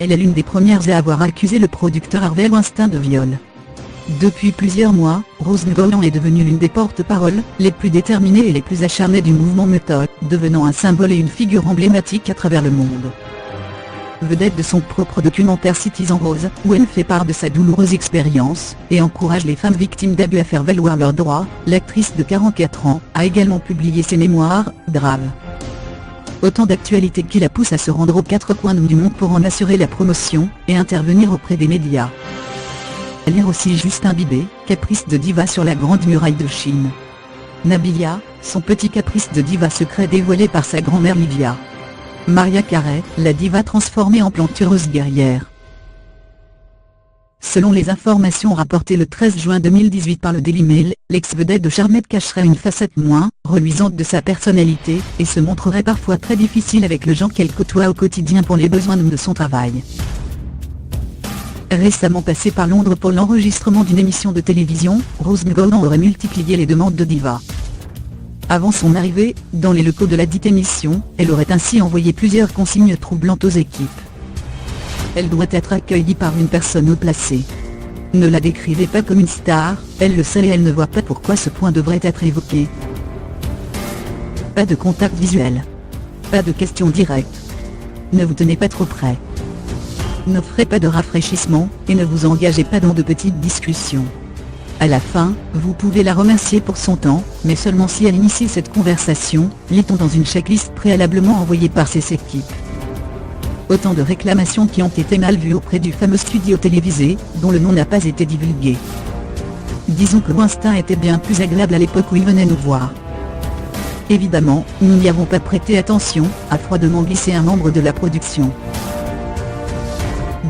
elle est l'une des premières à avoir accusé le producteur Harvey Weinstein de viol. Depuis plusieurs mois, Rose Ngarland est devenue l'une des porte-paroles les plus déterminées et les plus acharnées du mouvement MeToo, devenant un symbole et une figure emblématique à travers le monde. Vedette de son propre documentaire Citizen Rose, où elle fait part de sa douloureuse expérience, et encourage les femmes victimes d'abus à faire valoir leurs droits, l'actrice de 44 ans a également publié ses mémoires, Grave. Autant d'actualités qui la poussent à se rendre aux quatre coins du monde pour en assurer la promotion, et intervenir auprès des médias. À lire aussi Justin Bieber, caprice de diva sur la Grande Muraille de Chine. Nabila, son petit caprice de diva secret dévoilé par sa grand-mère Livia. Mariah Carey, la diva transformée en plantureuse guerrière. Selon les informations rapportées le 13 juin 2018 par le Daily Mail, l'ex-vedette de Charmed cacherait une facette moins reluisante de sa personnalité, et se montrerait parfois très difficile avec les gens qu'elle côtoie au quotidien pour les besoins de son travail. Récemment passée par Londres pour l'enregistrement d'une émission de télévision, Rose Ngarland aurait multiplié les demandes de diva. Avant son arrivée, dans les locaux de la dite émission, elle aurait ainsi envoyé plusieurs consignes troublantes aux équipes. Elle doit être accueillie par une personne haut placée. Ne la décrivez pas comme une star, elle le sait et elle ne voit pas pourquoi ce point devrait être évoqué. Pas de contact visuel. Pas de questions directes. Ne vous tenez pas trop près. N'offrez pas de rafraîchissement, et ne vous engagez pas dans de petites discussions. À la fin, vous pouvez la remercier pour son temps, mais seulement si elle initie cette conversation, lit-on dans une checklist préalablement envoyée par ses équipes. Autant de réclamations qui ont été mal vues auprès du fameux studio télévisé, dont le nom n'a pas été divulgué. Disons que Weinstein était bien plus agréable à l'époque où il venait nous voir. Évidemment, nous n'y avons pas prêté attention, a froidement glissé un membre de la production.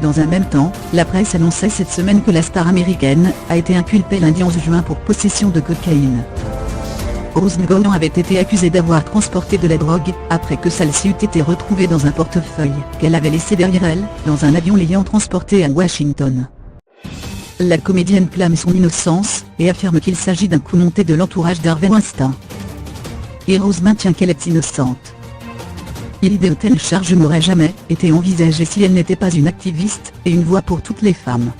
Dans un même temps, la presse annonçait cette semaine que la star américaine a été inculpée lundi 11 juin pour possession de cocaïne. Rose Ngarland avait été accusée d'avoir transporté de la drogue, après que celle-ci eût été retrouvée dans un portefeuille qu'elle avait laissé derrière elle, dans un avion l'ayant transportée à Washington. La comédienne clame son innocence, et affirme qu'il s'agit d'un coup monté de l'entourage d'Harvey Weinstein. Et Rose maintient qu'elle est innocente. L'idée de telle charge n'aurait jamais été envisagée si elle n'était pas une activiste, et une voix pour toutes les femmes.